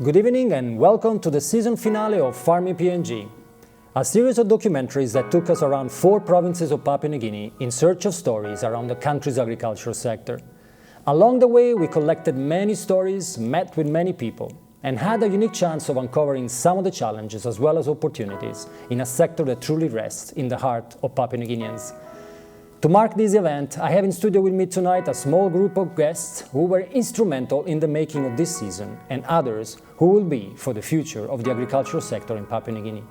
Good evening and welcome to the season finale of Farming PNG, a series of documentaries that took us around 4 provinces of Papua New Guinea in search of stories around the country's agricultural sector. Along the way, we collected many stories, met with many people, and had a unique chance of uncovering some of the challenges as well as opportunities in a sector that truly rests in the heart of Papua New Guineans. To mark this event, I have in studio with me tonight a small group of guests who were instrumental in the making of this season and others who will be for the future of the agricultural sector in Papua New Guinea.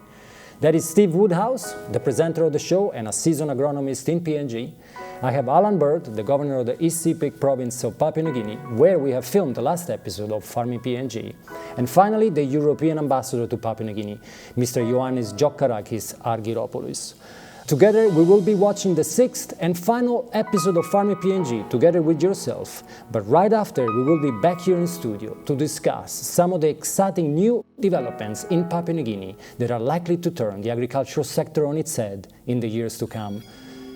That is Steve Woodhouse, the presenter of the show and a seasoned agronomist in PNG. I have Alan Bird, the governor of the East Sepik province of Papua New Guinea, where we have filmed the last episode of Farming PNG. And finally, the European ambassador to Papua New Guinea, Mr. Ioannis Jokarakis Argyropoulos. Together, we will be watching the 6th and final episode of Farming PNG together with yourself. But right after, we will be back here in studio to discuss some of the exciting new developments in Papua New Guinea that are likely to turn the agricultural sector on its head in the years to come.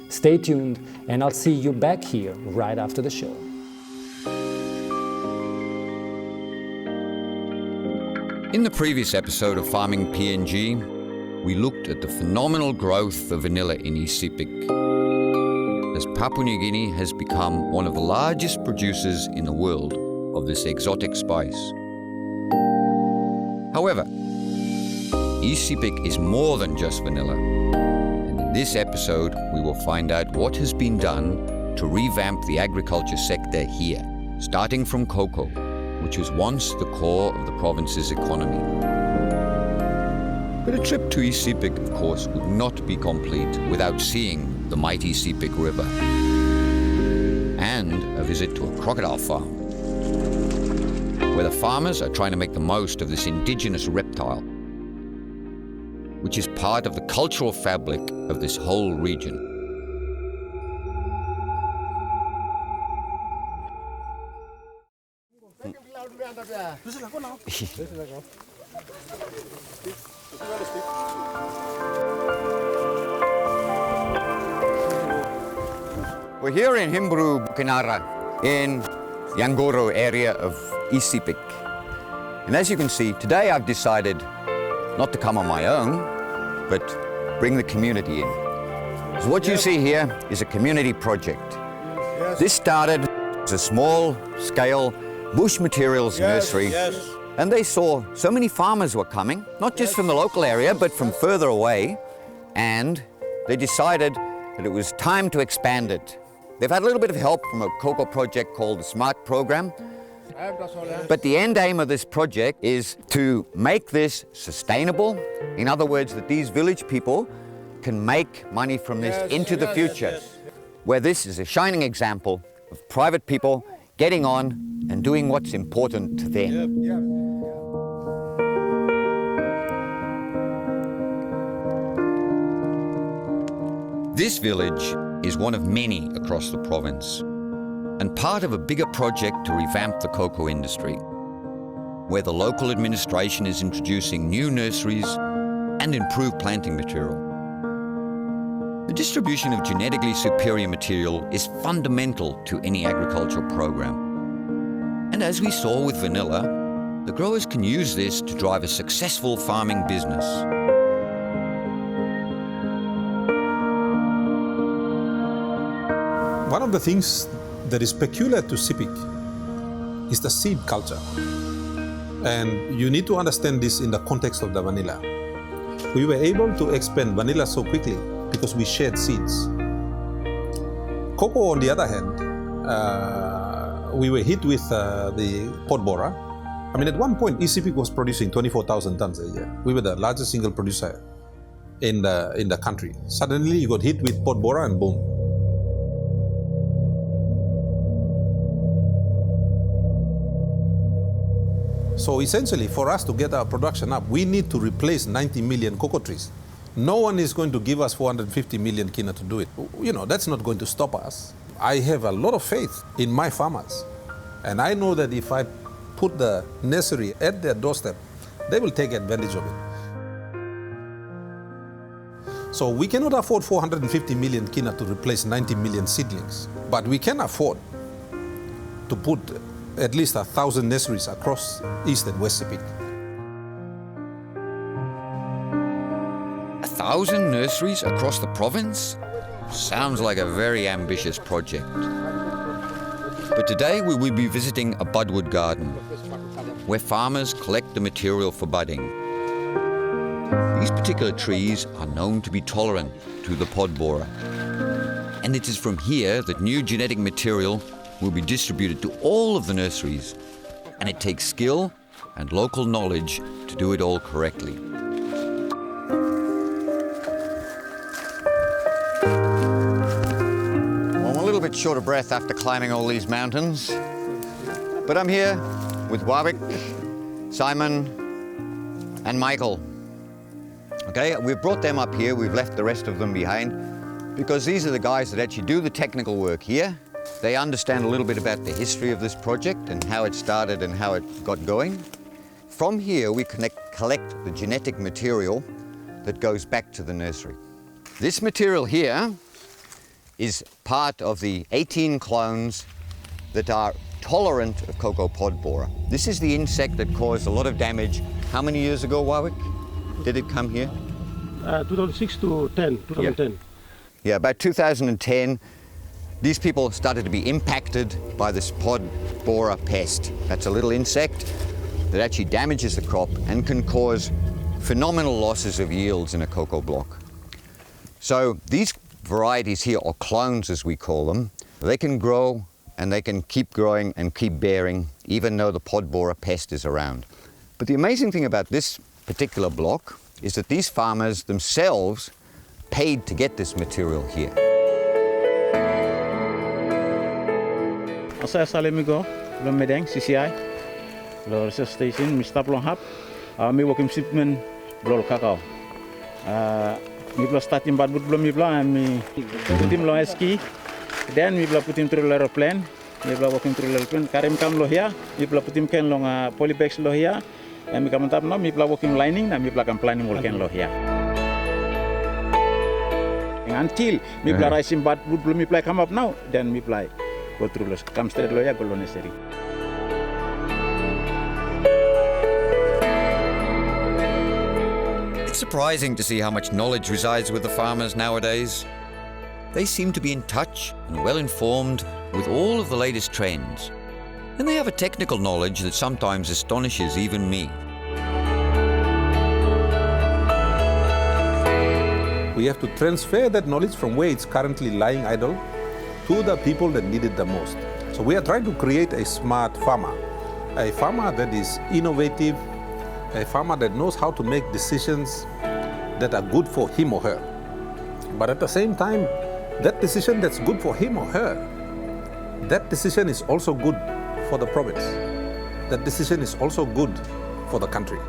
Stay tuned, and I'll see you back here right after the show. In the previous episode of Farming PNG, we looked at the phenomenal growth of vanilla in East Sepik, as Papua New Guinea has become one of the largest producers in the world of this exotic spice. However, East Sepik is more than just vanilla, and in this episode we will find out what has been done to revamp the agriculture sector here, starting from cocoa, which was once the core of the province's economy. But a trip to East Sepik, of course, would not be complete without seeing the mighty Sepik River and a visit to a crocodile farm, where the farmers are trying to make the most of this indigenous reptile, which is part of the cultural fabric of this whole region. We're here in Himbru Bukinara in Yangoro area of East Sepik. And as you can see, today I've decided not to come on my own, but bring the community in. So what you see here is a community project. This started as a small-scale bush materials nursery. And they saw so many farmers were coming, not just from the local area, but from further away. And they decided that it was time to expand it. They've had a little bit of help from a cocoa project called the SMART program. But the end aim of this project is to make this sustainable. In other words, that these village people can make money from this into the future. Where this is a shining example of private people getting on and doing what's important to them. This village is one of many across the province and part of a bigger project to revamp the cocoa industry, where the local administration is introducing new nurseries and improved planting material. The distribution of genetically superior material is fundamental to any agricultural program. And as we saw with vanilla, the growers can use this to drive a successful farming business. One of the things that is peculiar to Sepik is the seed culture. And you need to understand this in the context of the vanilla. We were able to expand vanilla so quickly because we shared seeds. Cocoa, on the other hand, we were hit with the pot borer. I mean, at one point, East Sepik was producing 24,000 tons a year. We were the largest single producer in the country. Suddenly, you got hit with pot borer and boom. So essentially, for us to get our production up, we need to replace 90 million cocoa trees. No one is going to give us 450 million kina to do it. You know, that's not going to stop us. I have a lot of faith in my farmers. And I know that if I put the nursery at their doorstep, they will take advantage of it. So we cannot afford 450 million kina to replace 90 million seedlings. But we can afford to put at least 1,000 nurseries across East and West Sepik. 1,000 nurseries across the province? Sounds like a very ambitious project. But today we will be visiting a budwood garden, where farmers collect the material for budding. These particular trees are known to be tolerant to the pod borer. And it is from here that new genetic material will be distributed to all of the nurseries. And it takes skill and local knowledge to do it all correctly. Well, I'm a little bit short of breath after climbing all these mountains, but I'm here with Warwick, Simon, and Michael. Okay, we've brought them up here, we've left the rest of them behind, because these are the guys that actually do the technical work here. They understand a little bit about the history of this project and how it started and how it got going. From here, we collect the genetic material that goes back to the nursery. This material here is part of the 18 clones that are tolerant of cocoa pod borer. This is the insect that caused a lot of damage. How many years ago, Warwick, did it come here? 2006 to 2010. Yeah, about 2010, these people started to be impacted by this pod borer pest. That's a little insect that actually damages the crop and can cause phenomenal losses of yields in a cocoa block. So these varieties here, or clones as we call them, they can grow and they can keep growing and keep bearing even though the pod borer pest is around. But the amazing thing about this particular block is that these farmers themselves paid to get this material here. Saya salemigo, lo medeng CCI, lo research station, Mr. Plonghap, mi working shipment, bro kakao. Mi blo starting bad but blo mi blo mi putim lo ski, then mi blo putim through aeroplane, mi blo working through aeroplane. Karim kam lo here, mi blo putim ken lo polybags lo here, and mi kam tap no mi blo working lining, na mi blo kam planning working lo here. Until mi blo rising bad but blo mi play come up now, then mi play. Go through come straight lawyer, go necessary. It's surprising to see how much knowledge resides with the farmers nowadays. They seem to be in touch and well informed with all of the latest trends. And they have a technical knowledge that sometimes astonishes even me. We have to transfer that knowledge from where it's currently lying idle to the people that need it the most. So we are trying to create a smart farmer, a farmer that is innovative, a farmer that knows how to make decisions that are good for him or her. But at the same time, that decision that's good for him or her, that decision is also good for the province. That decision is also good for the country.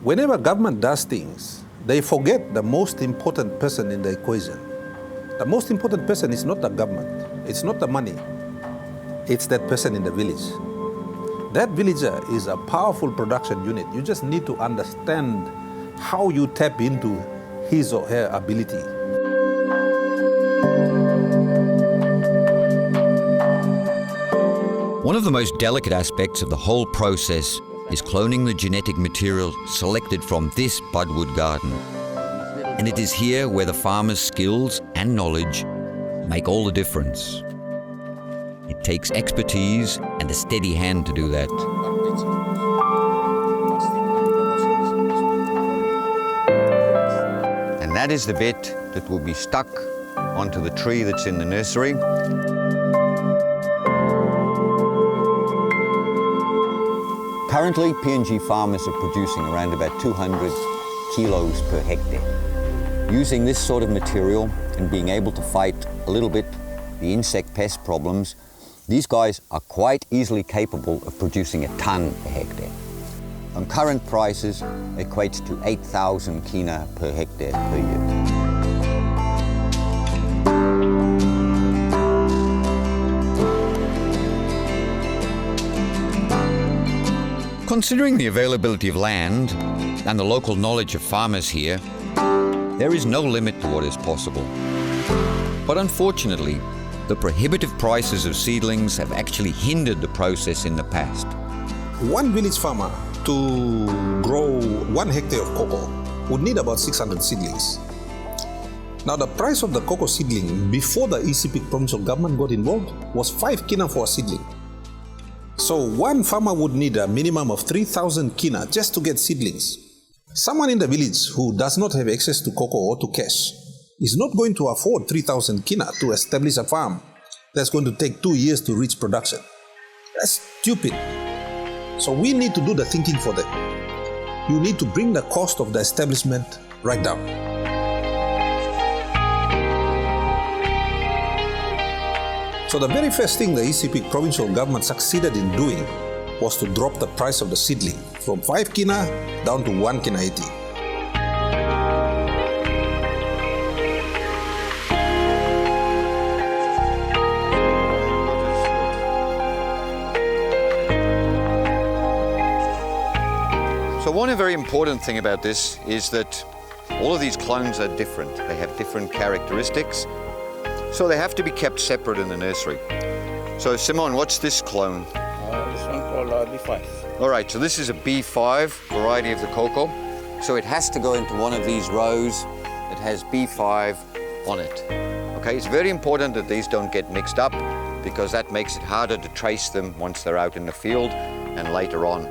Whenever government does things, they forget the most important person in the equation. The most important person is not the government, it's not the money, it's that person in the village. That villager is a powerful production unit. You just need to understand how you tap into his or her ability. One of the most delicate aspects of the whole process is cloning the genetic material selected from this budwood garden. And it is here where the farmer's skills and knowledge make all the difference. It takes expertise and a steady hand to do that. And that is the bit that will be stuck onto the tree that's in the nursery. Currently, PNG farmers are producing around about 200 kilos per hectare. using this sort of material and being able to fight a little bit the insect pest problems, these guys are quite easily capable of producing a ton a hectare. On current prices, equates to 8,000 kina per hectare per year. Considering the availability of land and the local knowledge of farmers here, there is no limit to what is possible. But unfortunately, the prohibitive prices of seedlings have actually hindered the process in the past. One village farmer to grow 1 hectare of cocoa would need about 600 seedlings. Now, the price of the cocoa seedling before the ECPIC provincial government got involved was 5 kina for a seedling. So one farmer would need a minimum of 3,000 kina just to get seedlings. Someone in the village who does not have access to cocoa or to cash is not going to afford 3,000 kina to establish a farm that's going to take 2 years to reach production. That's stupid. So we need to do the thinking for them. You need to bring the cost of the establishment right down. So the very first thing the ECPIC provincial government succeeded in doing was to drop the price of the seedling from 5 kina down to 1 kina 80. So one very important thing about this is that all of these clones are different. They have different characteristics, so they have to be kept separate in the nursery. So Simon, what's this clone? This one called B5. All right, so this is a B5 variety of the cocoa. So it has to go into one of these rows that has B5 on it. Okay, it's very important that these don't get mixed up because that makes it harder to trace them once they're out in the field and later on.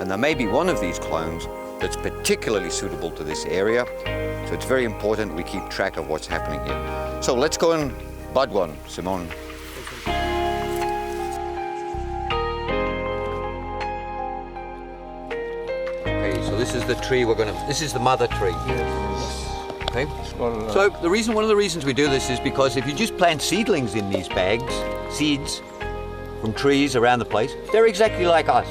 And there may be one of these clones that's particularly suitable to this area. So it's very important we keep track of what's happening here. So let's go and bud one, Simon. Okay, so this is the tree this is the mother tree. Yes. Okay. It's called, So one of the reasons we do this is because if you just plant seedlings in these bags, seeds from trees around the place, they're exactly like us.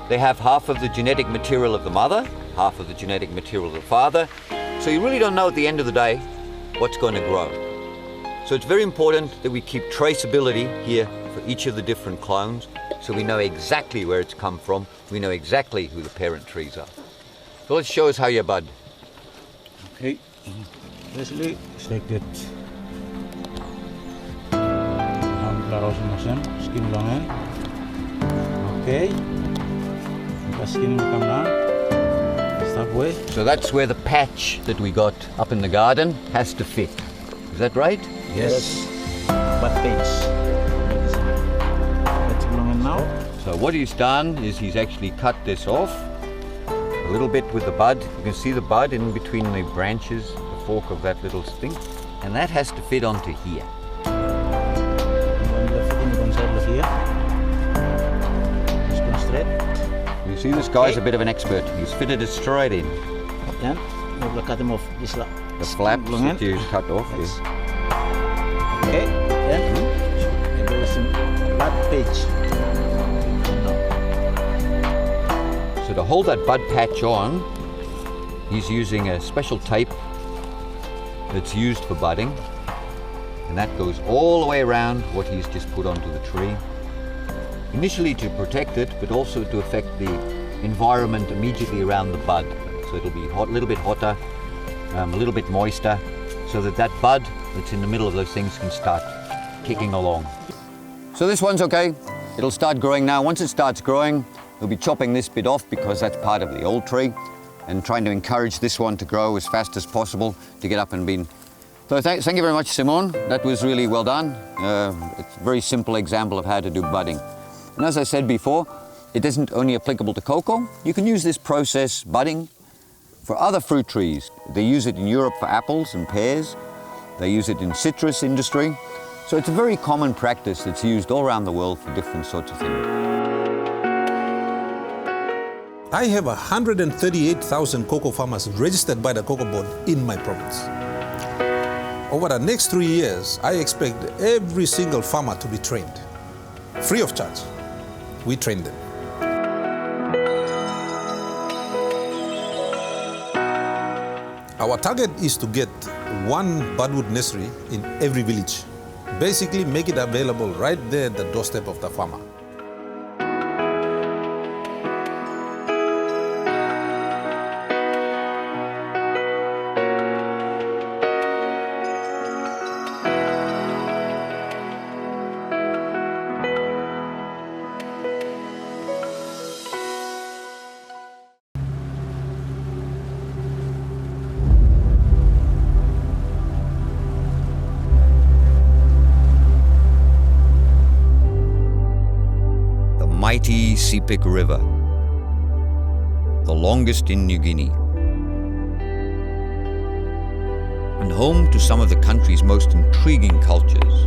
They have half of the genetic material of the mother, half of the genetic material of the father. So you really don't know at the end of the day what's going to grow. So it's very important that we keep traceability here for each of the different clones so we know exactly where it's come from. We know exactly who the parent trees are. So let's show us how you bud. okay. Basically, it's like that. Taruh semacam skin ulangan. Okay. Skin will come down. Halfway. So that's where the patch that we got up in the garden has to fit. Is that right? Yes. But page. Let's ulangan now. So what he's done is he's actually cut this off a little bit with the bud. You can see the bud in between the branches, the fork of that little thing. And that has to fit onto here. And the fitting is inside here. Just go straight. You see this guy's a bit of an expert. He's fitted it straight in. Then we'll cut him off this The flaps that you cut off. Yes. Yes. Okay. Then there is some bud page. So to hold that bud patch on, he's using a special tape that's used for budding. And that goes all the way around what he's just put onto the tree. Initially to protect it, but also to affect the environment immediately around the bud. So it'll be hot, a little bit hotter, a little bit moister, so that that bud that's in the middle of those things can start kicking along. So this one's okay. It'll start growing now. Once it starts growing, we'll be chopping this bit off because that's part of the old tree and trying to encourage this one to grow as fast as possible to get up and be. So thank you very much, Simon. That was really well done. It's a very simple example of how to do budding. And as I said before, it isn't only applicable to cocoa. You can use this process, budding, for other fruit trees. They use it in Europe for apples and pears. They use it in citrus industry. So it's a very common practice that's used all around the world for different sorts of things. I have 138,000 cocoa farmers registered by the Cocoa Board in my province. Over the next 3 years, I expect every single farmer to be trained, free of charge. We train them. Our target is to get one budwood nursery in every village. Basically, make it available right there at the doorstep of the farmer. Mighty Sepik River, the longest in New Guinea, and home to some of the country's most intriguing cultures.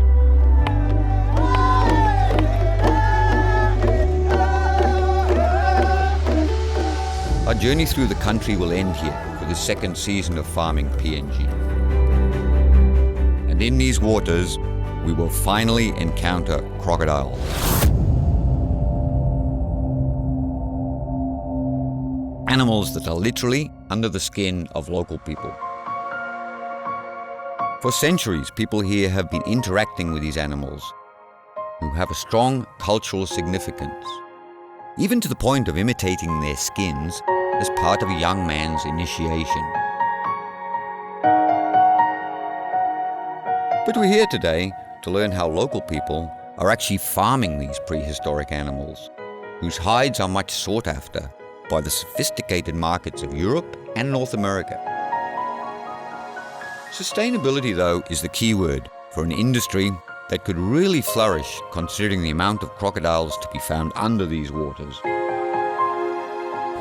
Our journey through the country will end here for the second season of Farming PNG. And in these waters, we will finally encounter crocodiles. Animals that are literally under the skin of local people. For centuries, people here have been interacting with these animals who have a strong cultural significance, even to the point of imitating their skins as part of a young man's initiation. But we're here today to learn how local people are actually farming these prehistoric animals, whose hides are much sought after by the sophisticated markets of Europe and North America. Sustainability, though, is the key word for an industry that could really flourish considering the amount of crocodiles to be found under these waters.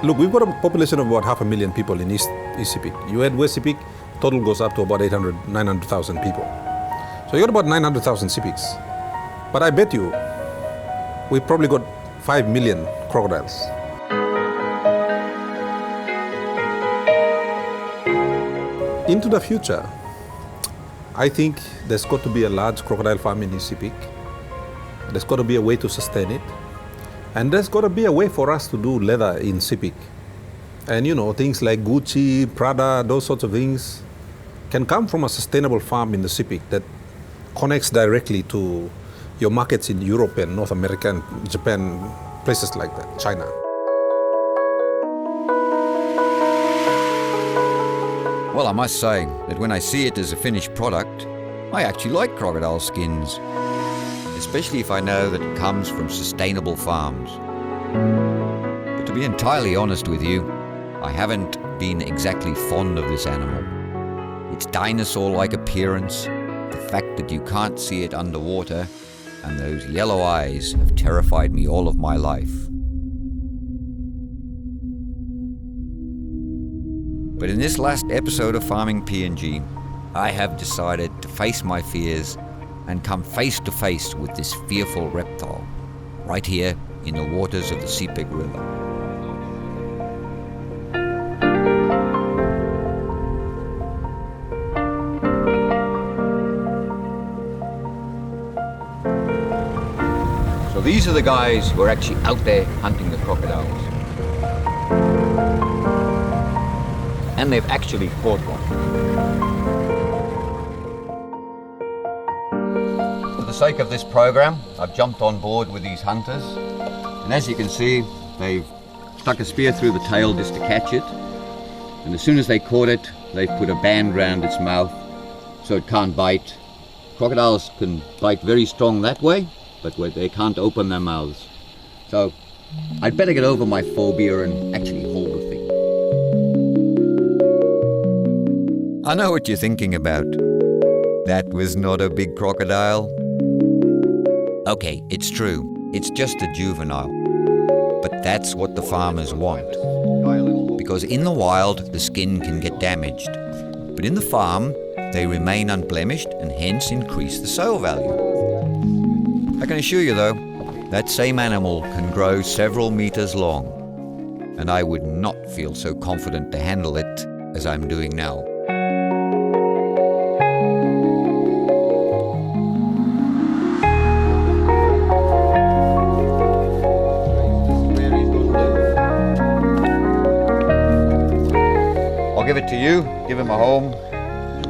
Look, we've got a population of about 500,000 people in East Sepik. You add West Sepik, total goes up to about 900,000 people. So you got about 900,000 Sepiks. But I bet you, we probably got 5 million crocodiles. Into the future, I think there's got to be a large crocodile farm in East Sepik. There's got to be a way to sustain it. And there's got to be a way for us to do leather in Sepik. And you know, things like Gucci, Prada, those sorts of things can come from a sustainable farm in the Sepik that connects directly to your markets in Europe and North America and Japan, places like that, China. Well, I must say that when I see it as a finished product, I actually like crocodile skins, especially if I know that it comes from sustainable farms. But to be entirely honest with you, I haven't been exactly fond of this animal. Its dinosaur-like appearance, the fact that you can't see it underwater, and those yellow eyes have terrified me all of my life. But in this last episode of Farming PNG, I have decided to face my fears and come face to face with this fearful reptile, right here in the waters of the Sepik River. So these are the guys who are actually out there hunting the crocodiles. And they've actually caught one. For the sake of this program, I've jumped on board with these hunters. And as you can see, they've stuck a spear through the tail just to catch it. And as soon as they caught it, they've put a band round its mouth so it can't bite. Crocodiles can bite very strong that way, but they can't open their mouths. So I'd better get over my phobia and actually hold the thing. I know what you're thinking about. That was not a big crocodile. Okay, it's true. It's just a juvenile. But that's what the farmers want. Because in the wild, the skin can get damaged. But in the farm, they remain unblemished and hence increase the sale value. I can assure you though, that same animal can grow several meters long. and I would not feel so confident to handle it as I'm doing now. I'll give it to you, give him a home.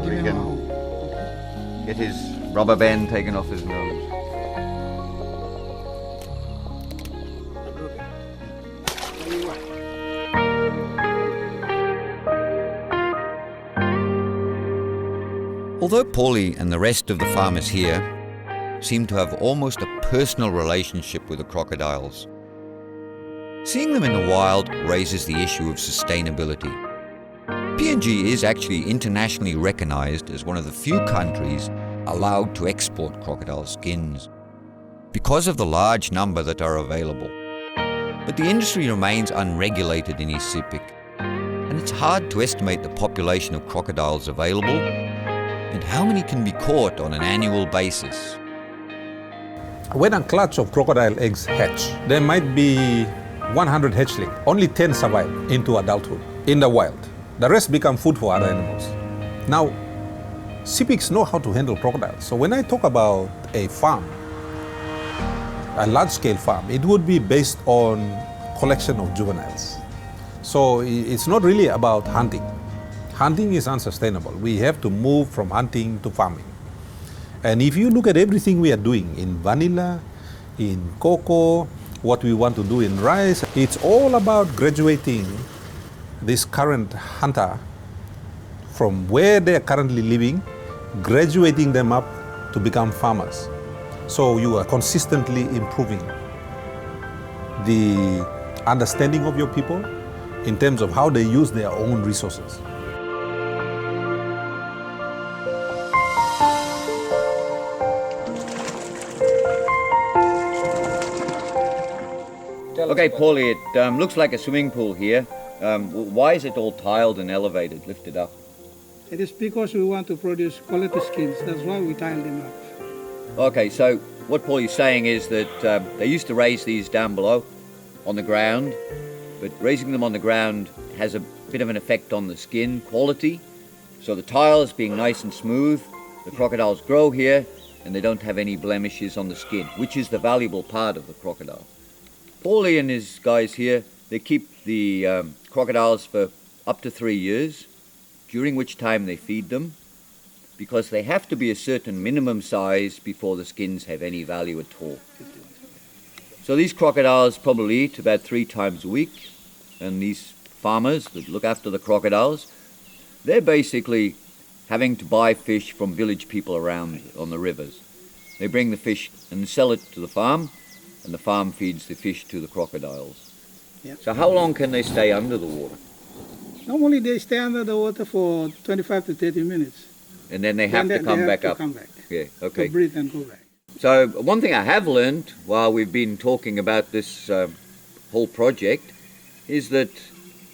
We can get his rubber band taken off his nose. Although Paulie and the rest of the farmers here seem to have almost a personal relationship with the crocodiles, seeing them in the wild raises the issue of sustainability. PNG is actually internationally recognized as one of the few countries allowed to export crocodile skins because of the large number that are available. But the industry remains unregulated in East Sepik, and it's hard to estimate the population of crocodiles available and how many can be caught on an annual basis. When a clutch of crocodile eggs hatch, there might be 100 hatchlings. Only 10 survive into adulthood in the wild. The rest become food for other animals. Now, Sepiks know how to handle crocodiles. So when I talk about a farm, a large-scale farm, it would be based on collection of juveniles. So it's not really about hunting. Hunting is unsustainable. We have to move from hunting to farming. And if you look at everything we are doing in vanilla, in cocoa, what we want to do in rice, it's all about graduating this current hunter from where they are currently living, graduating them up to become farmers. So you are consistently improving the understanding of your people in terms of how they use their own resources. Okay, Paulie, it looks like a swimming pool here. Why is it all tiled and elevated, lifted up? It is because we want to produce quality skins. That's why we tile them up. Okay, so what Paulie's saying is that they used to raise these down below on the ground, but raising them on the ground has a bit of an effect on the skin quality. So the tiles being nice and smooth, the crocodiles grow here and they don't have any blemishes on the skin, which is the valuable part of the crocodile. Paulie and his guys here, they keep the crocodiles for up to 3 years, during which time they feed them, because they have to be a certain minimum size before the skins have any value at all. So these crocodiles probably eat about 3 times a week, and these farmers that look after the crocodiles, they're basically having to buy fish from village people around on the rivers. They bring the fish and sell it to the farm, and the farm feeds the fish to the crocodiles. Yep. So how long can they stay under the water? Normally they stay under the water for 25 to 30 minutes. And then they have to come back up? Come back. Yeah, okay. To breathe and go back. So one thing I have learned while we've been talking about this whole project is that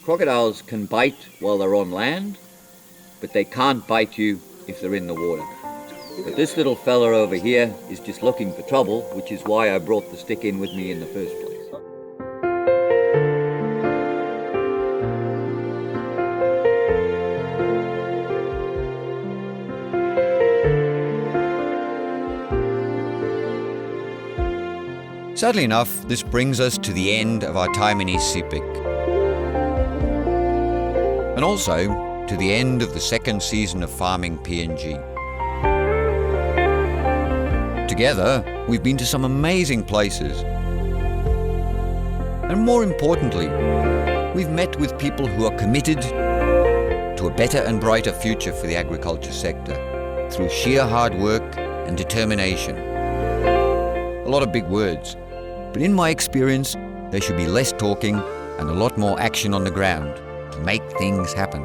crocodiles can bite while they're on land, but they can't bite you if they're in the water. But this little fella over here is just looking for trouble, which is why I brought the stick in with me in the first place. Sadly enough, this brings us to the end of our time in East Sepik, and also to the end of the second season of Farming PNG. Together, we've been to some amazing places. And more importantly, we've met with people who are committed to a better and brighter future for the agriculture sector through sheer hard work and determination. A lot of big words, but in my experience, there should be less talking and a lot more action on the ground to make things happen.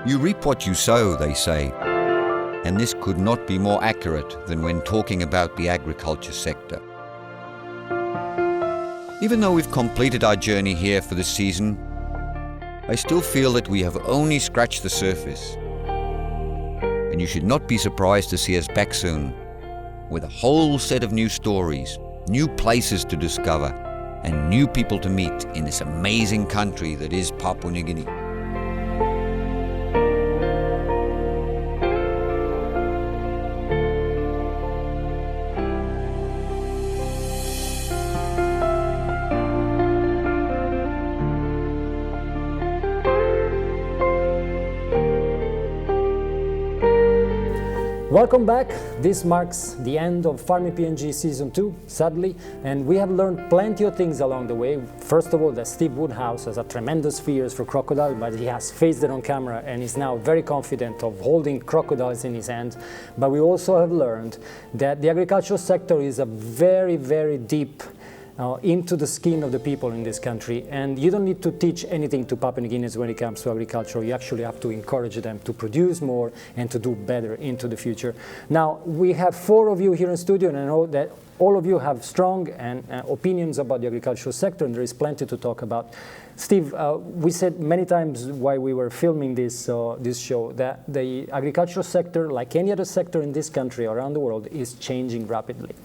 You reap what you sow, they say, and this could not be more accurate than when talking about the agriculture sector. Even though we've completed our journey here for this season, I still feel that we have only scratched the surface. And you should not be surprised to see us back soon with a whole set of new stories, new places to discover, and new people to meet in this amazing country that is Papua New Guinea. Welcome back. This marks the end of Farming PNG Season 2, sadly, and we have learned plenty of things along the way. First of all, that Steve Woodhouse has a tremendous fears for crocodile, but he has faced it on camera and is now very confident of holding crocodiles in his hands. But we also have learned that the agricultural sector is a very, very deep into the skin of the people in this country, and you don't need to teach anything to Papua New Guineans when it comes to agriculture. You actually have to encourage them to produce more and to do better into the future. Now, we have 4 of you here in studio, and I know that all of you have strong opinions about the agricultural sector, and there is plenty to talk about. Steve, we said many times while we were filming this show that the agricultural sector, like any other sector in this country around the world, is changing rapidly.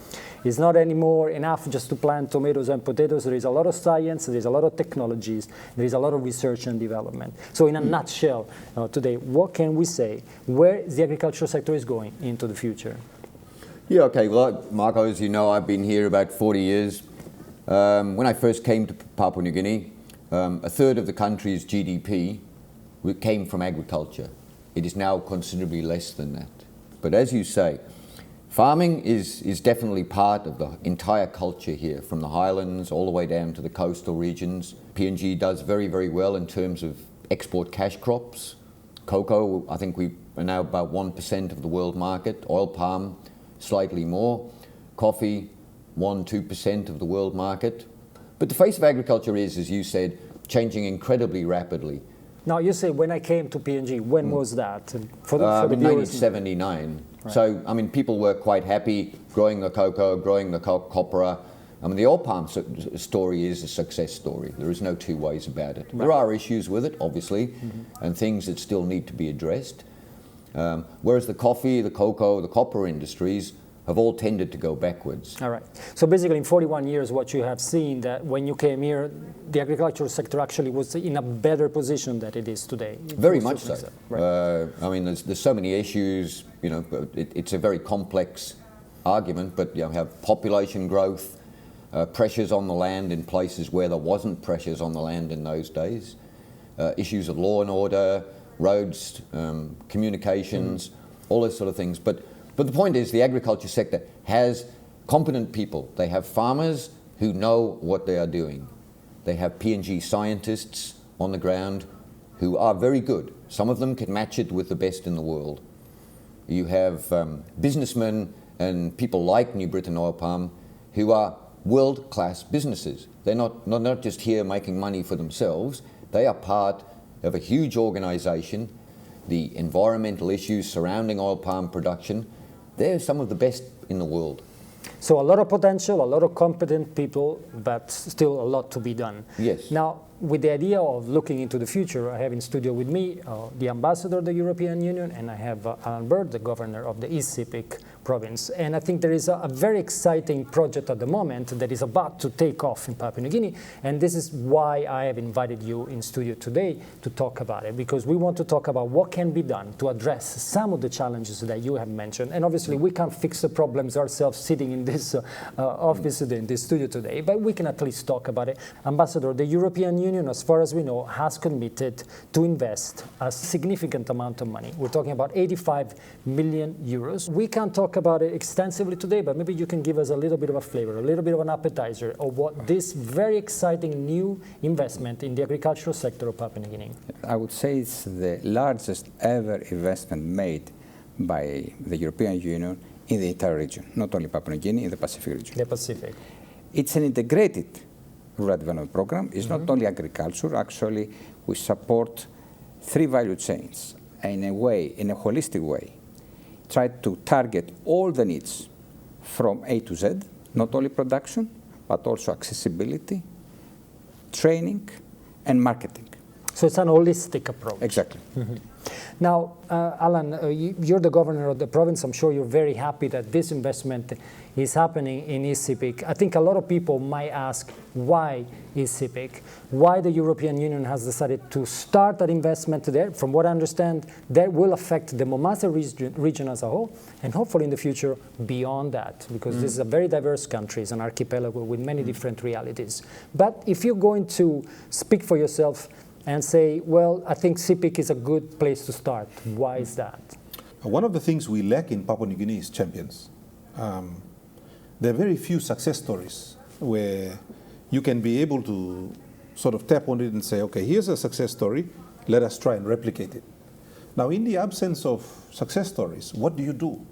It's not anymore enough just to plant tomatoes and potatoes. There is a lot of science, there is a lot of technologies, there is a lot of research and development. So in a nutshell, today, what can we say where the agricultural sector is going into the future? Yeah, okay. Well, Marco, as you know, I've been here about 40 years. When I first came to Papua New Guinea, a third of the country's GDP came from agriculture. It is now considerably less than that. But as you say, farming is definitely part of the entire culture here, from the highlands all the way down to the coastal regions. PNG does very, very well in terms of export cash crops. Cocoa, I think we are now about 1% of the world market. Oil palm, slightly more. Coffee, 1-2% of the world market. But the face of agriculture is, as you said, changing incredibly rapidly. Now, you say when I came to PNG, when was that? For the in 1979. Right. So, I mean, people were quite happy growing the cocoa, growing the copra. I mean, the oil palm story is a success story. There is no two ways about it. Right. There are issues with it, obviously, and things that still need to be addressed. Whereas the coffee, the cocoa, the copra industries have all tended to go backwards. All right. So basically in 41 years, what you have seen that when you came here, the agricultural sector actually was in a better position than it is today. Very much so. Right. I mean, there's so many issues, you know, it's a very complex argument, but you have population growth, pressures on the land in places where there wasn't pressures on the land in those days, issues of law and order, roads, communications, all those sort of things. But the point is, the agriculture sector has competent people. They have farmers who know what they are doing. They have PNG scientists on the ground who are very good. Some of them can match it with the best in the world. You have businessmen and people like New Britain Oil Palm who are world-class businesses. They're not just here making money for themselves. They are part of a huge organization. The environmental issues surrounding oil palm production, they're some of the best in the world. So a lot of potential, a lot of competent people, but still a lot to be done. Yes. Now, with the idea of looking into the future, I have in studio with me the ambassador of the European Union, and I have Alan Bird, the governor of the East Sepik province. And I think there is a very exciting project at the moment that is about to take off in Papua New Guinea. And this is why I have invited you in studio today to talk about it, because we want to talk about what can be done to address some of the challenges that you have mentioned. And obviously, we can't fix the problems ourselves sitting in this office today, in this studio today, but we can at least talk about it. Ambassador, the European Union, as far as we know, has committed to invest a significant amount of money. We're talking about 85 million euros. We can't talk about it extensively today, but maybe you can give us a little bit of a flavor, a little bit of an appetizer of what this very exciting new investment in the agricultural sector of Papua New Guinea. I would say it's the largest ever investment made by the European Union in the entire region, not only Papua New Guinea, in the Pacific region. The Pacific. It's an integrated rural development program. It's not only agriculture. Actually, we support 3 value chains in a way, in a holistic way. Try to target all the needs from A to Z, not only production, but also accessibility, training, and marketing. So it's an holistic approach. Exactly. Now, Alan, you're the governor of the province. I'm sure you're very happy that this investment is happening in Isipik. I think a lot of people might ask, why Isipik? Why the European Union has decided to start that investment there? From what I understand, that will affect the Momase region as a whole, and hopefully in the future beyond that, because this is a very diverse country, it's an archipelago with many different realities. But if you're going to speak for yourself and say, well, I think Sepik is a good place to start. Why is that? One of the things we lack in Papua New Guinea is champions. There are very few success stories where you can be able to sort of tap on it and say, okay, here's a success story, let us try and replicate it. Now, in the absence of success stories, what do you do?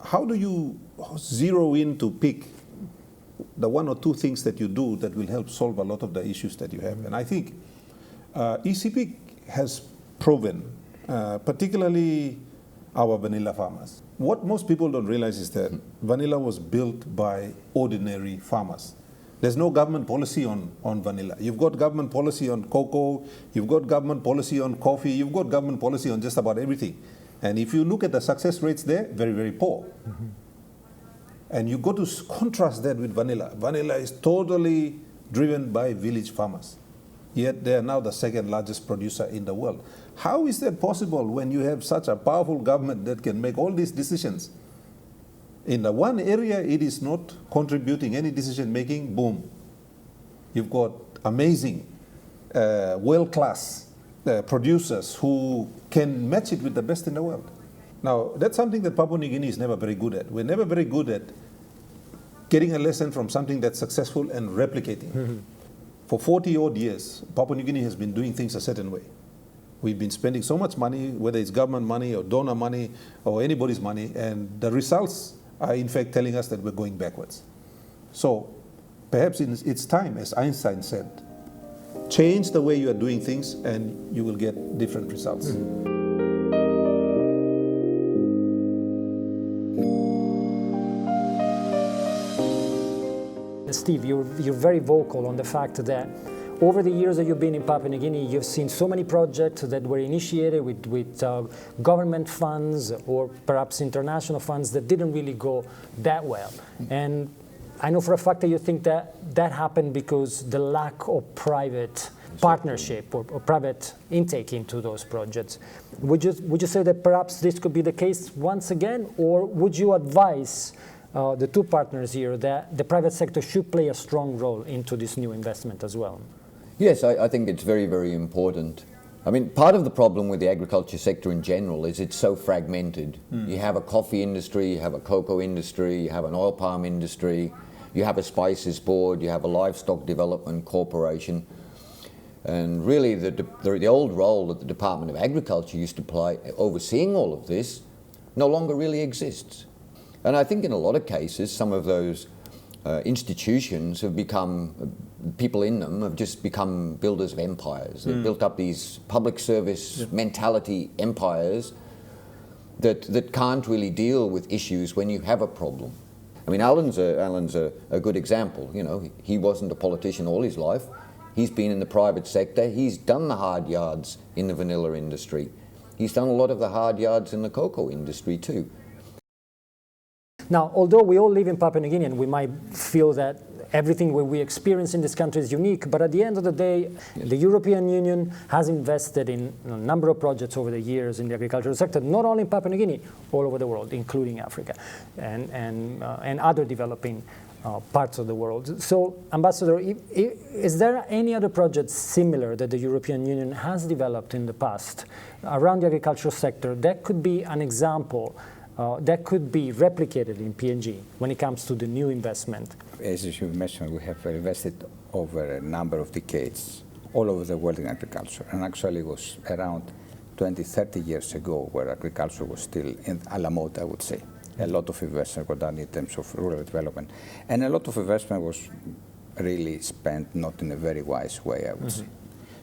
How do you zero in to pick the one or two things that you do that will help solve a lot of the issues that you have? And I think Isipik has proven, particularly our vanilla farmers. What most people don't realize is that vanilla was built by ordinary farmers. There's no government policy on vanilla. You've got government policy on cocoa, you've got government policy on coffee, you've got government policy on just about everything. And if you look at the success rates there, very, very poor. And you got to contrast that with vanilla. Vanilla is totally driven by village farmers. Yet they are now the second largest producer in the world. How is that possible when you have such a powerful government that can make all these decisions? In the one area it is not contributing any decision making, boom. You've got amazing, world-class producers who can match it with the best in the world. Now, that's something that Papua New Guinea is never very good at. We're never very good at getting a lesson from something that's successful and replicating. For 40-odd years, Papua New Guinea has been doing things a certain way. We've been spending so much money, whether it's government money or donor money or anybody's money, and the results are in fact telling us that we're going backwards. So perhaps it's time, as Einstein said, change the way you are doing things and you will get different results. Steve, you're very vocal on the fact that over the years that you've been in Papua New Guinea, you've seen so many projects that were initiated with government funds or perhaps international funds that didn't really go that well. And I know for a fact that you think that that happened because the lack of private partnership or private intake into those projects. Would you say that perhaps this could be the case once again, or would you advise the two partners here that the private sector should play a strong role into this new investment as well? Yes, I think it's very, very important. I mean, part of the problem with the agriculture sector in general is it's so fragmented. You have a coffee industry, you have a cocoa industry, you have an oil palm industry, you have a spices board, you have a livestock development corporation. And really the old role that the Department of Agriculture used to play overseeing all of this no longer really exists. And I think in a lot of cases, some of those institutions have become, people in them have just become builders of empires. They've built up these public service mentality empires that can't really deal with issues when you have a problem. I mean, Alan's a good example. You know, he wasn't a politician all his life. He's been in the private sector. He's done the hard yards in the vanilla industry. He's done a lot of the hard yards in the cocoa industry too. Now, although we all live in Papua New Guinea and we might feel that everything we experience in this country is unique, but at the end of the day, the European Union has invested in a number of projects over the years in the agricultural sector, not only in Papua New Guinea, all over the world, including Africa and other developing parts of the world. So, Ambassador, is there any other project similar that the European Union has developed in the past around the agricultural sector that could be an example that could be replicated in PNG when it comes to the new investment? As you mentioned, we have invested over a number of decades all over the world in agriculture. And actually it was around 20, 30 years ago where agriculture was still in a la mode, I would say. A lot of investment was done in terms of rural development. And a lot of investment was really spent not in a very wise way, I would say.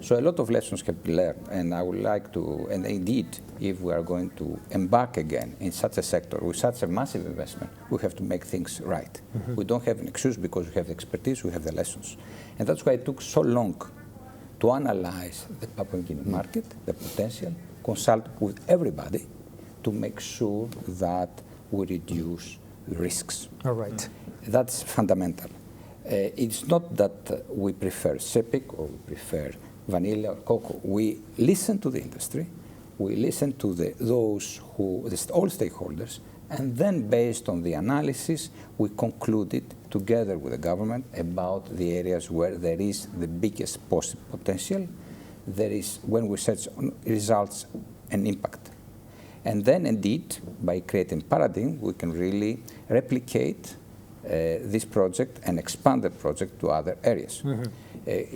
So a lot of lessons have been learned, and I would like to, and indeed, if we are going to embark again in such a sector with such a massive investment, we have to make things right. We don't have an excuse because we have the expertise, we have the lessons. And that's why it took so long to analyze the Papua New Guinea market, the potential, consult with everybody to make sure that we reduce risks. All right. That's fundamental. It's not that we prefer CEPIC or we prefer vanilla or cocoa. We listen to the industry, we listen to all stakeholders, and then based on the analysis, we concluded together with the government about the areas where there is the biggest possible potential. There is, when we search on results and impact. And then indeed, by creating paradigm, we can really replicate this project and expand the project to other areas.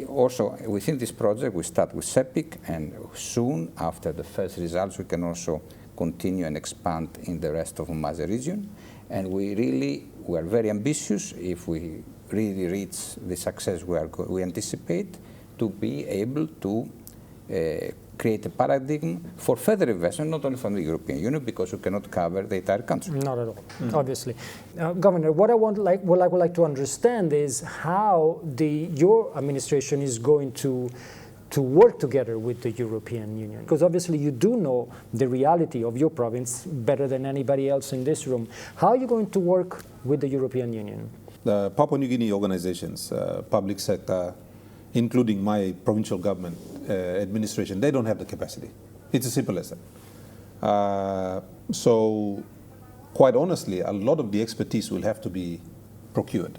Also, within this project, we start with CEPIC, and soon after the first results, we can also continue and expand in the rest of Umaze region. And we are very ambitious if we really reach the success we anticipate to be able to create a paradigm for further investment, not only from the European Union, because we cannot cover the entire country. Not at all, obviously. Governor, what I would like to understand is how your administration is going to work together with the European Union, because obviously you do know the reality of your province better than anybody else in this room. How are you going to work with the European Union? The Papua New Guinea organizations, public sector, including my provincial government administration, they don't have the capacity. It's as simple as that. So, quite honestly, a lot of the expertise will have to be procured.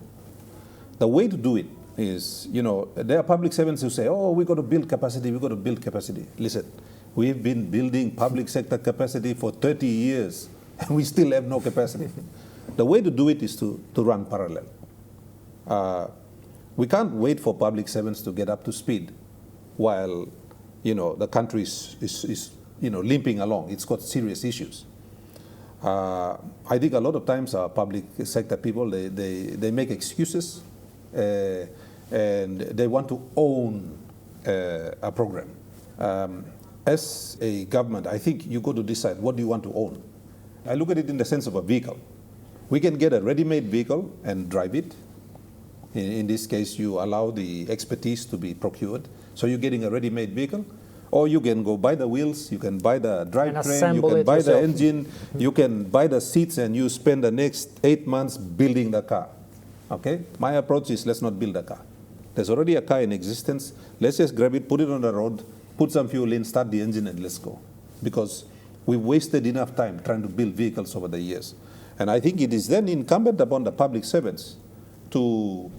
The way to do it is, there are public servants who say, oh, we've got to build capacity, we've got to build capacity. Listen, we've been building public sector capacity for 30 years, and we still have no capacity. The way to do it is to run parallel. We can't wait for public servants to get up to speed while, the country is limping along. It's got serious issues. I think a lot of times our public sector people, they make excuses and they want to own a program. As a government, I think you got to decide what do you want to own. I look at it in the sense of a vehicle. We can get a ready-made vehicle and drive it. In this case, you allow the expertise to be procured. So you're getting a ready-made vehicle. Or you can go buy the wheels, you can buy the drivetrain, you can buy the engine, you can buy the seats, and you spend the next 8 months building the car. Okay? My approach is let's not build a car. There's already a car in existence. Let's just grab it, put it on the road, put some fuel in, start the engine, and let's go. Because we wasted enough time trying to build vehicles over the years. And I think it is then incumbent upon the public servants to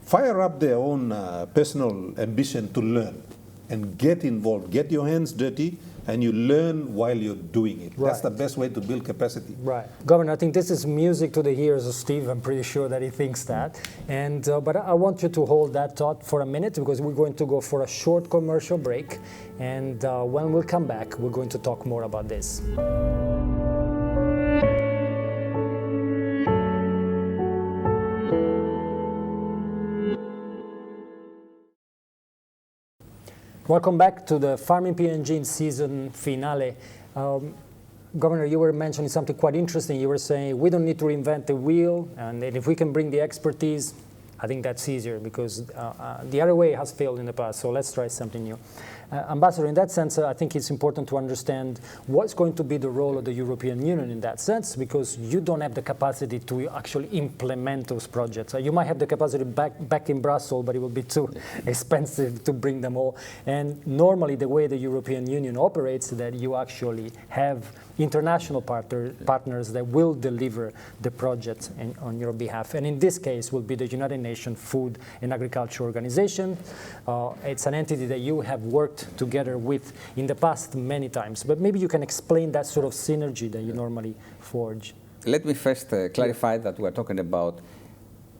fire up their own personal ambition to learn and get involved, get your hands dirty, and you learn while you're doing it. Right. That's the best way to build capacity. Right. Governor, I think this is music to the ears of Steve. I'm pretty sure that he thinks that. And but I want you to hold that thought for a minute, because we're going to go for a short commercial break. And when we'll come back, we're going to talk more about this. Welcome back to the Farming PNG season finale. Governor, you were mentioning something quite interesting. You were saying we don't need to reinvent the wheel, and if we can bring the expertise, I think that's easier, because the other way has failed in the past, so let's try something new. Ambassador, in that sense, I think it's important to understand what's going to be the role of the European Union in that sense, because you don't have the capacity to actually implement those projects. You might have the capacity back in Brussels, but it will be too expensive to bring them all. And normally the way the European Union operates is that you actually have international partners that will deliver the projects on your behalf. And in this case will be the United Nations Food and Agriculture Organization. It's an entity that you have worked together with in the past many times. But maybe you can explain that sort of synergy that you normally forge. Let me first clarify that we're talking about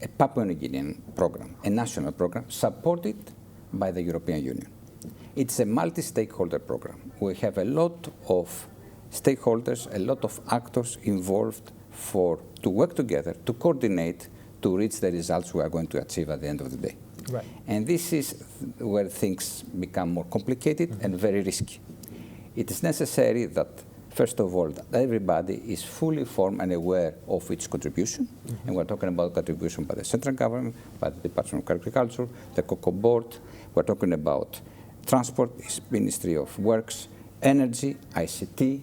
a Papua New Guinean program, a national program supported by the European Union. It's a multi-stakeholder program. We have a lot of stakeholders, a lot of actors involved to work together, to coordinate, to reach the results we are going to achieve at the end of the day. Right. And this is where things become more complicated and very risky. It is necessary that First of all, that everybody is fully formed and aware of its contribution. And we're talking about contribution by the central government, by the Department of Agriculture, the Cocoa Board. We're talking about transport, Ministry of Works, energy, ICT,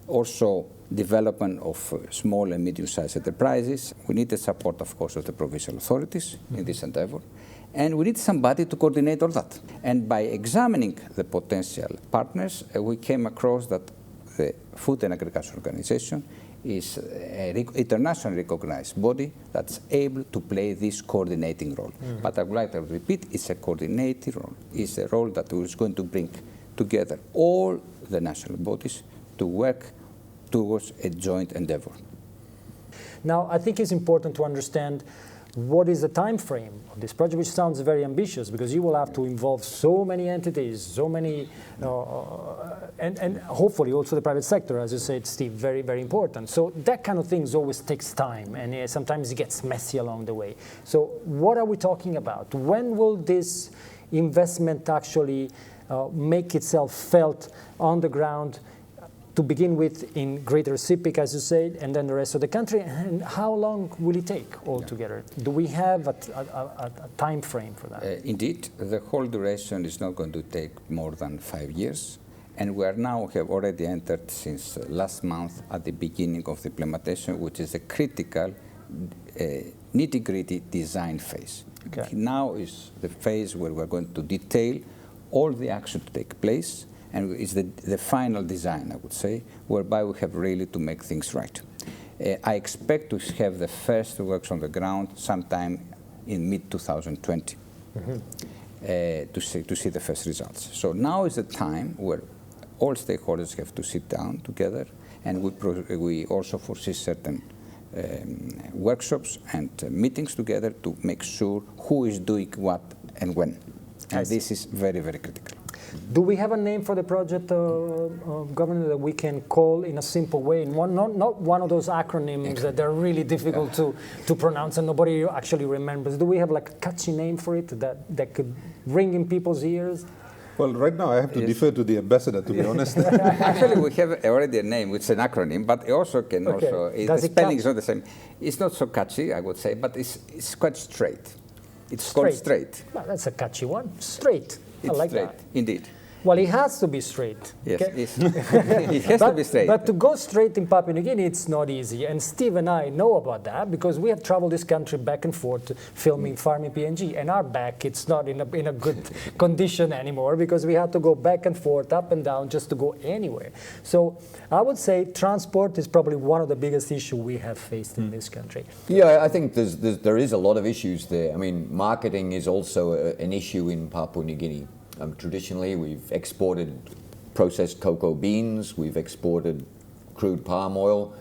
also development of small and medium-sized enterprises. We need the support, of course, of the provincial authorities in this endeavor. And we need somebody to coordinate all that. And by examining the potential partners, we came across that the Food and Agriculture Organization is an internationally recognized body that's able to play this coordinating role. But I would like to repeat, it's a coordinating role. It's a role that is going to bring together all the national bodies to work towards a joint endeavor. Now, I think it's important to understand what is the time frame of this project, which sounds very ambitious because you will have to involve so many entities, so many, and hopefully also the private sector, as you said, Steve, very, very important. So that kind of things always takes time, and sometimes it gets messy along the way. So what are we talking about? When will this investment actually make itself felt on the ground, to begin with in Greater Sepik, as you said, and then the rest of the country? And how long will it take altogether? Do we have a time frame for that? Indeed, the whole duration is not going to take more than 5 years. And we have already entered since last month at the beginning of the implementation, which is a critical nitty-gritty design phase. Okay. Now is the phase where we're going to detail all the action to take place, and it's the final design, I would say, whereby we have really to make things right. I expect to have the first works on the ground sometime in mid-2020 to see the first results. So now is the time where all stakeholders have to sit down together, and we also foresee certain workshops and meetings together to make sure who is doing what and when. And this is very, very critical. Do we have a name for the project, Governor, that we can call in a simple way? Not one of those acronyms that are really difficult to pronounce and nobody actually remembers. Do we have like a catchy name for it that could ring in people's ears? Well, right now I have to defer to the ambassador, to be honest. Actually, we have already a name, which is an acronym, but it also can the spelling is not the same. It's not so catchy, I would say, but it's quite straight. It's called straight. Well, that's a catchy one. Straight. It's I like straight, that. indeed. Well, it has to be straight. Yes, okay? it has to be straight. But to go straight in Papua New Guinea, it's not easy. And Steve and I know about that because we have traveled this country back and forth filming Farming PNG. And our back, it's not in a good condition anymore because we had to go back and forth, up and down, just to go anywhere. So I would say transport is probably one of the biggest issues we have faced in this country. Yeah, I think there is a lot of issues there. I mean, marketing is also an issue in Papua New Guinea. Traditionally, we've exported processed cocoa beans, we've exported crude palm oil,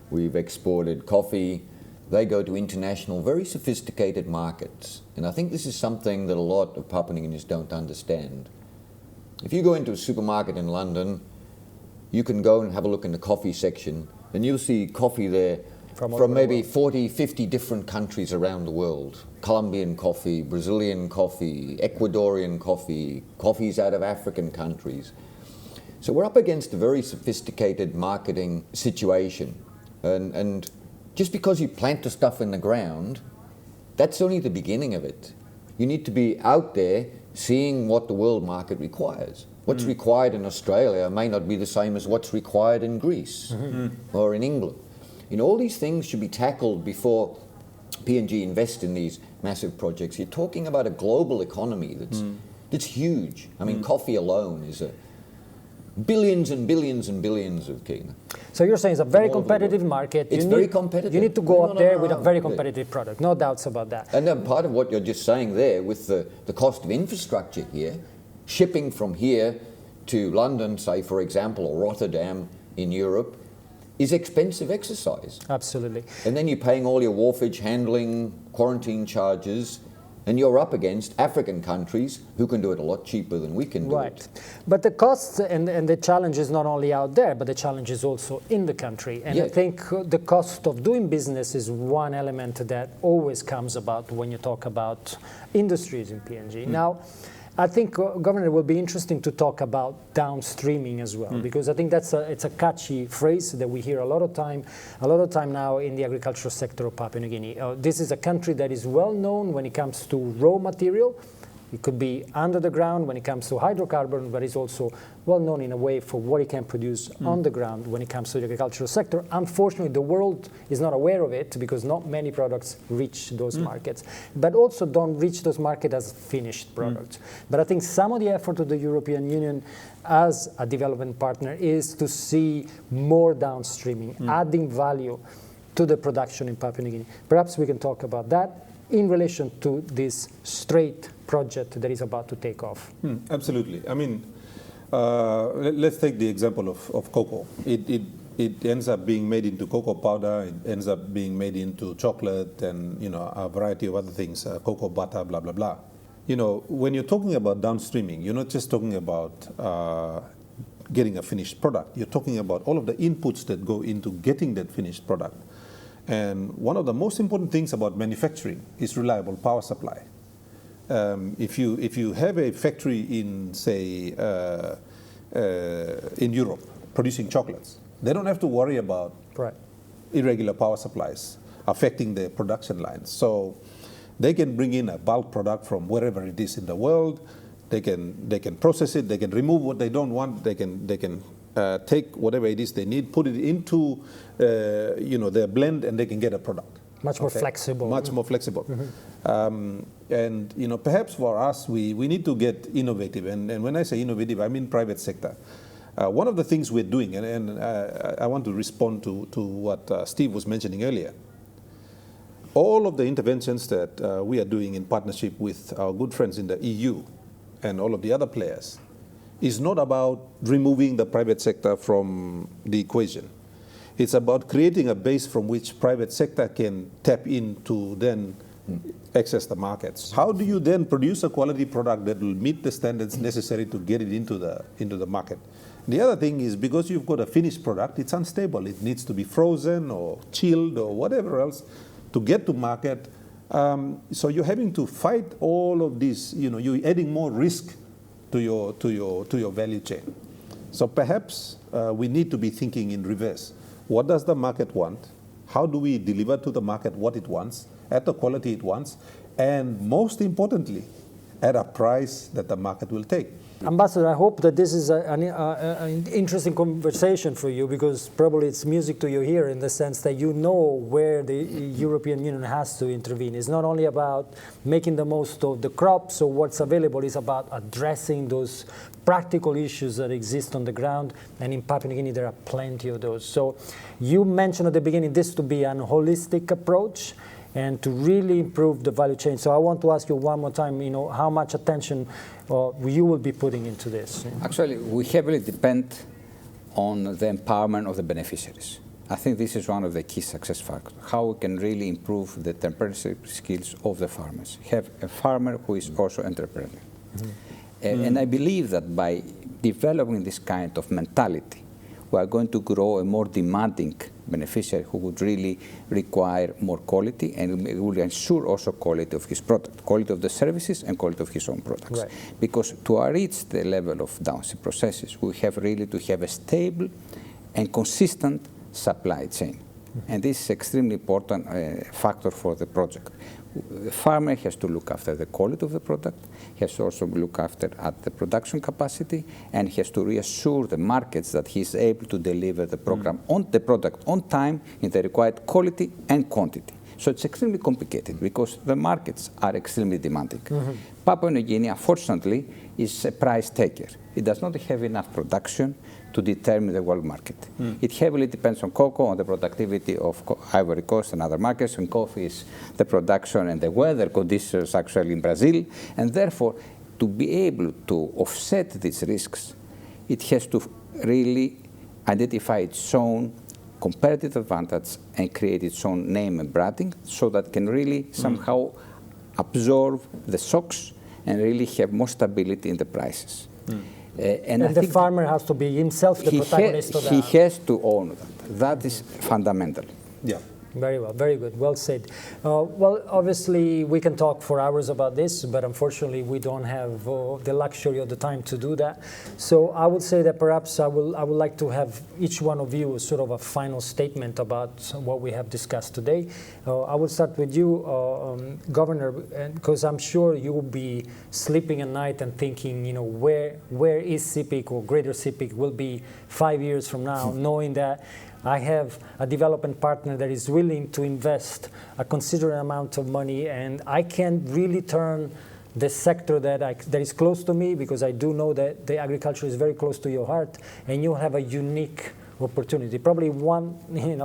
we've exported coffee. They go to international, very sophisticated markets. And I think this is something that a lot of Papua New Guineans don't understand. If you go into a supermarket in London, you can go and have a look in the coffee section, and you'll see coffee there from maybe 40, 50 different countries around the world. Colombian coffee, Brazilian coffee, Ecuadorian coffee, coffees out of African countries. So we're up against a very sophisticated marketing situation. And just because you plant the stuff in the ground, that's only the beginning of it. You need to be out there seeing what the world market requires. What's required in Australia may not be the same as what's required in Greece or in England. You know, all these things should be tackled before PNG invests in these massive projects. You're talking about a global economy that's huge. I mean, coffee alone is billions and billions and billions of kina. So you're saying it's a very competitive market. It's very competitive. You need to go up there with a very competitive product. No doubts about that. And then part of what you're just saying there with the cost of infrastructure here, shipping from here to London, say, for example, or Rotterdam in Europe, is expensive exercise. Absolutely. And then you're paying all your wharfage, handling, quarantine charges, and you're up against African countries who can do it a lot cheaper than we can do it. But the costs and the challenge is not only out there, but the challenge is also in the country. And I think the cost of doing business is one element that always comes about when you talk about industries in PNG. Now, I think, Governor, it will be interesting to talk about downstreaming as well, because I think it's a catchy phrase that we hear a lot of time now in the agricultural sector of Papua New Guinea. This is a country that is well known when it comes to raw material. It could be under the ground when it comes to hydrocarbon, but it's also well known in a way for what it can produce on the ground when it comes to the agricultural sector. Unfortunately, the world is not aware of it because not many products reach those markets, but also don't reach those markets as finished products. But I think some of the effort of the European Union as a development partner is to see more downstreaming, adding value to the production in Papua New Guinea. Perhaps we can talk about that in relation to this Strait project that is about to take off. Absolutely. I mean, let's take the example of cocoa. It ends up being made into cocoa powder. It ends up being made into chocolate and, a variety of other things, cocoa butter, blah, blah, blah. When you're talking about downstreaming, you're not just talking about getting a finished product. You're talking about all of the inputs that go into getting that finished product. And one of the most important things about manufacturing is reliable power supply. If you have a factory in, say, in Europe producing chocolates, they don't have to worry about irregular power supplies affecting their production lines. So they can bring in a bulk product from wherever it is in the world. They can process it. They can remove what they don't want. They can take whatever it is they need, put it into their blend, and they can get a product. Much more flexible. Much more flexible. And perhaps for us, we need to get innovative. And when I say innovative, I mean private sector. One of the things we're doing, and I want to respond to what Steve was mentioning earlier. All of the interventions that we are doing in partnership with our good friends in the EU and all of the other players is not about removing the private sector from the equation. It's about creating a base from which private sector can tap in to then access the markets. How do you then produce a quality product that will meet the standards necessary to get it into the market? The other thing is, because you've got a finished product, it's unstable. It needs to be frozen or chilled or whatever else to get to market. So you're having to fight all of this. You're adding more risk to your value chain. So perhaps we need to be thinking in reverse. What does the market want? How do we deliver to the market what it wants, at the quality it wants, and most importantly, at a price that the market will take? Ambassador, I hope that this is an interesting conversation for you, because probably it's music to your ear in the sense that you know where the European Union has to intervene. It's not only about making the most of the crops or what's available, it's about addressing those practical issues that exist on the ground, and in Papua New Guinea there are plenty of those. So you mentioned at the beginning this to be an holistic approach and to really improve the value chain. So I want to ask you one more time, how much attention you will be putting into this? Actually, we heavily depend on the empowerment of the beneficiaries. I think this is one of the key success factors, how we can really improve the entrepreneurship skills of the farmers. Have a farmer who is also entrepreneur. And I believe that by developing this kind of mentality, we are going to grow a more demanding beneficiary who would really require more quality, and will ensure also quality of his product, quality of the services and quality of his own products. Right. Because to reach the level of downstream processes, we have really to have a stable and consistent supply chain. And this is an extremely important factor for the project. The farmer has to look after the quality of the product, he has to also look after at the production capacity, and he has to reassure the markets that he is able to deliver the program on the product on time in the required quality and quantity. So it's extremely complicated because the markets are extremely demanding. Papua New Guinea, unfortunately, is a price taker. It does not have enough production to determine the world market. It heavily depends on cocoa, on the productivity of Ivory Coast and other markets, and coffee is the production and the weather conditions actually in Brazil. And therefore, to be able to offset these risks, it has to really identify its own competitive advantage and create its own name and branding, so that it can really somehow absorb the shocks and really have more stability in the prices. And the farmer has to be himself the protagonist of that. He has to own that. That is fundamental. Yeah. Very well, very good, well said. Well, obviously we can talk for hours about this, but unfortunately we don't have the luxury of the time to do that. So I would say that perhaps I would like to have each one of you sort of a final statement about what we have discussed today. I will start with you, Governor, because I'm sure you will be sleeping at night and thinking, you know, where is CEPIC or Greater CEPIC will be 5 years from now, knowing that I have a development partner that is willing to invest a considerable amount of money, and I can really turn the sector that is close to me, because I do know that the agriculture is very close to your heart, and you have a unique opportunity, probably once in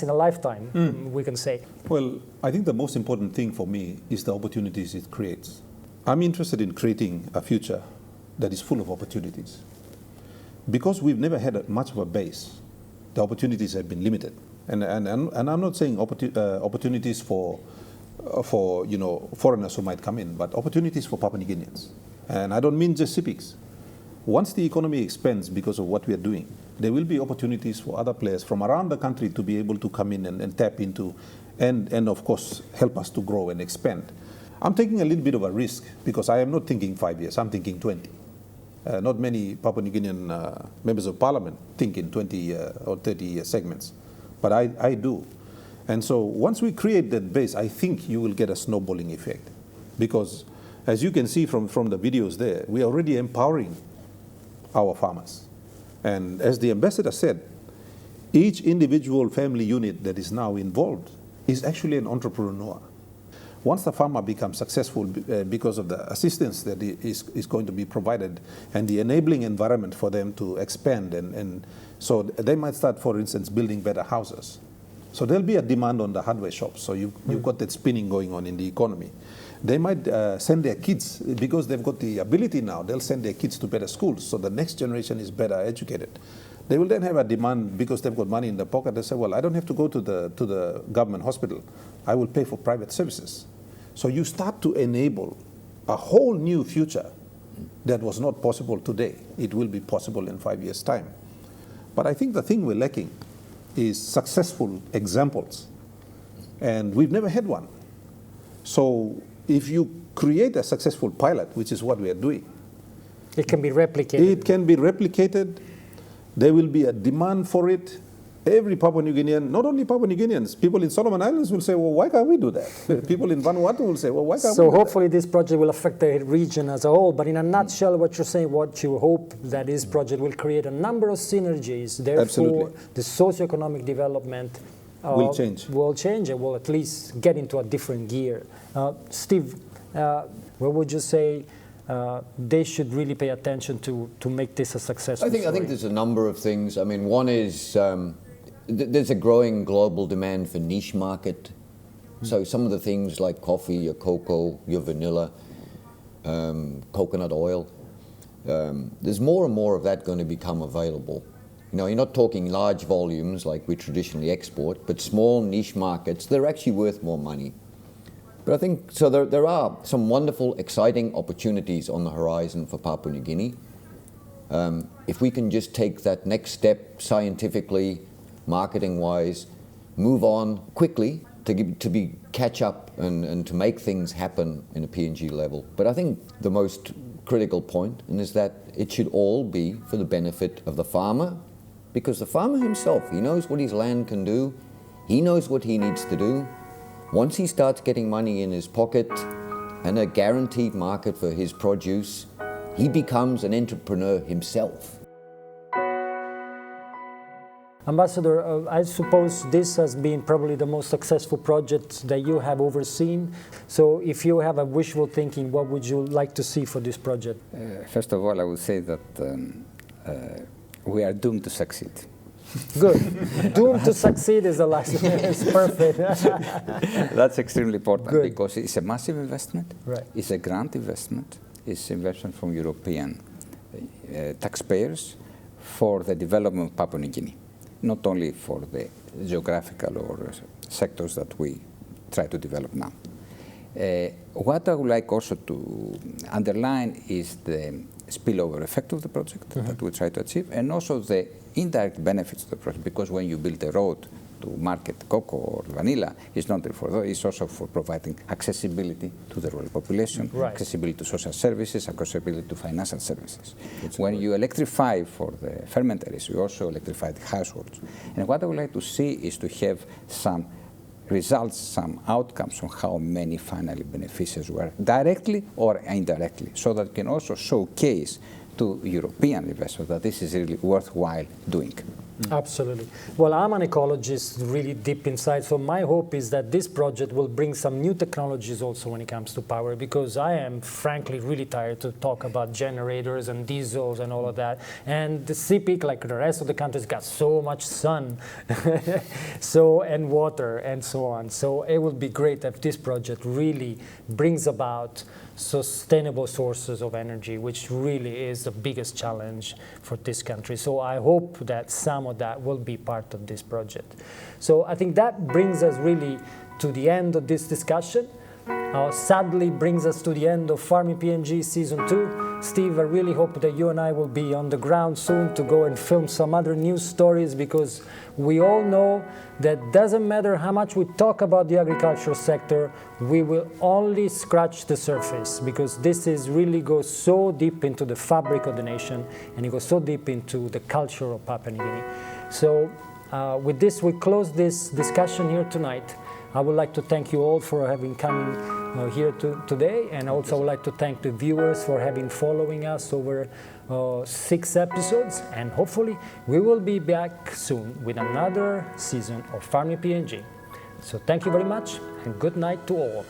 a lifetime, we can say. Well, I think the most important thing for me is the opportunities it creates. I'm interested in creating a future that is full of opportunities. Because we've never had much of a base, the opportunities have been limited. And I'm not saying opportunities for you know, foreigners who might come in, but opportunities for Papua New Guineans. And I don't mean just CEPICs. Once the economy expands because of what we are doing, there will be opportunities for other players from around the country to be able to come in and tap into and of course help us to grow and expand. I'm taking a little bit of a risk because I am not thinking 5 years, I'm thinking 20. Not many Papua New Guinean members of parliament think in 20 or 30 segments, but I do. And so once we create that base, I think you will get a snowballing effect. Because as you can see from the videos there, we are already empowering our farmers. And as the ambassador said, each individual family unit that is now involved is actually an entrepreneur. Once the farmer becomes successful because of the assistance that is going to be provided and the enabling environment for them to expand, and so they might start, for instance, building better houses. So there'll be a demand on the hardware shops. So you've got that spinning going on in the economy. They might send their kids, because they've got the ability now, they'll send their kids to better schools, so the next generation is better educated. They will then have a demand because they've got money in their pocket. They say, well, I don't have to go to the government hospital. I will pay for private services. So you start to enable a whole new future that was not possible today. It will be possible in 5 years' time. But I think the thing we're lacking is successful examples. And we've never had one. So if you create a successful pilot, which is what we are doing, it can be replicated. It can be replicated. There will be a demand for it. Every Papua New Guinean, not only Papua New Guineans, people in Solomon Islands will say, well, why can't we do that? People in Vanuatu will say, well, why can't we do that? So hopefully this project will affect the region as a whole, but in a nutshell, what you're saying, what you hope that this project will create a number of synergies, therefore Absolutely. The socioeconomic development will change. Will change and will at least get into a different gear. Steve, what would you say they should really pay attention to make this a successful story? I think there's a number of things. I mean, one is there's a growing global demand for niche market. So some of the things like coffee, your cocoa, your vanilla, coconut oil, there's more and more of that going to become available. You know, you're not talking large volumes like we traditionally export, but small niche markets, they're actually worth more money. But I think, so there are some wonderful, exciting opportunities on the horizon for Papua New Guinea. If we can just take that next step scientifically, marketing-wise, move on quickly to catch up and to make things happen in a PNG level. But I think the most critical point is that it should all be for the benefit of the farmer, because the farmer himself, he knows what his land can do, he knows what he needs to do. Once he starts getting money in his pocket and a guaranteed market for his produce, he becomes an entrepreneur himself. Ambassador, I suppose this has been probably the most successful project that you have overseen. So if you have a wishful thinking, what would you like to see for this project? First of all, I would say that we are doomed to succeed. Good. Doomed to succeed is the last. It's perfect. That's extremely important. Good. Because it's a massive investment. Right. It's a grant investment. It's investment from European taxpayers for the development of Papua New Guinea, not only for the geographical or sectors that we try to develop now. What I would like also to underline is the spillover effect of the project that we try to achieve, and also the indirect benefits of the project, because when you build a road, to market cocoa or vanilla is not for those, it's also for providing accessibility to the rural population, accessibility to social services, accessibility to financial services. When you electrify for the fermentaries, you also electrify the households. And what I would like to see is to have some results, some outcomes on how many finally beneficiaries were directly or indirectly, so that can also showcase to European investors that this is really worthwhile doing. Absolutely. Well, I'm an ecologist really deep inside, so my hope is that this project will bring some new technologies also when it comes to power, because I am frankly really tired to talk about generators and diesels and all of that. And the CPIC, like the rest of the countries, got so much sun and water and so on. So it would be great if this project really brings about sustainable sources of energy, which really is the biggest challenge for this country. So I hope that some of that will be part of this project. So I think that brings us really to the end of this discussion. Sadly brings us to the end of Farming PNG Season 2. Steve, I really hope that you and I will be on the ground soon to go and film some other news stories, because we all know that doesn't matter how much we talk about the agricultural sector, we will only scratch the surface, because this is really goes so deep into the fabric of the nation, and it goes so deep into the culture of Papua New Guinea. So with this, we close this discussion here tonight. I would like to thank you all for having come here today, and also I would like to thank the viewers for having following us over 6 episodes, and hopefully we will be back soon with another season of Farming PNG. So thank you very much, and good night to all.